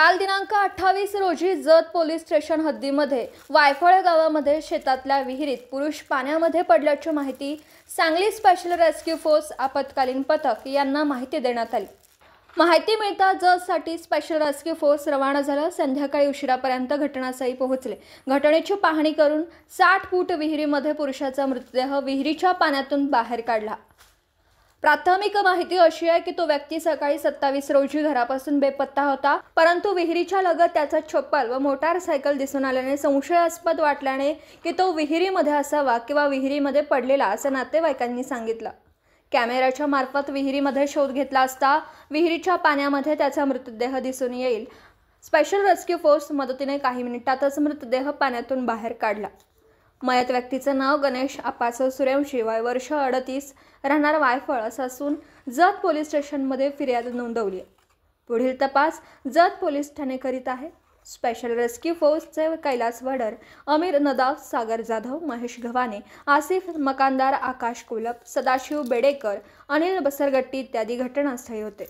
काल दिनांक 28 रोजी जत पोलीस स्टेशन हद्दीमध्ये वायफळ गावामध्ये शेतातल्या विहिरीत पुरुष पाण्यामध्ये पडल्याची माहिती सांगली स्पेशल रेस्क्यू फोर्स आपत्कालीन पथक यांना माहिती देण्यात आली। माहिती मिळताच जतसाठी स्पेशल रेस्क्यू फोर्स रवाना झाला। संध्याकाळी उशिरापर्यंत घटनास्थळी पोहोचले। घटनेची पाहणी करून 60 फूट विहिरीमध्ये पुरुषाचा मृतदेह विहिरीच्या पाण्यातून बाहेर काढला। प्राथमिक माहिती अशी आहे की तो व्यक्ती सकाळी 27 रोजी घरापासून बेपत्ता होता, परंतु विहिरीच्या लगत त्याचा चप्पल व मोटारसायकल दिसून आल्याने संशयास्पद वाटल्याने की तो विहिरीमध्ये असावा किंवा विहिरीमध्ये पडलेला असं नातेवाईकांनी सांगितलं। कॅमेऱ्याच्या मार्फत विहिरीमध्ये शोध घेतला असता विहिरीच्या पाण्यामध्ये त्याचा मृतदेह दिसून येईल। स्पेशल रेस्क्यू फोर्स मदतीने काही मिनिटातच मृतदेह पाण्यातून बाहेर काढला। मयत व्यक्तीचं नाव गणेश आप्पासो सूर्यवंशी, वय वर्ष 38, राहणार वायफळ असं असून जत पोलीस स्टेशनमध्ये फिर्याद नोंदवली आहे। पुढील तपास जत पोलीस ठाणे करीत आहे। स्पेशल रेस्क्यू फोर्सचे कैलास वडर, अमीर नदाव, सागर जाधव, महेश गव्हाणे, आसिफ मकानदार, आकाश कोलप, सदाशिव बेडेकर, अनिल बसरगट्टी इत्यादी घटनास्थळी होते।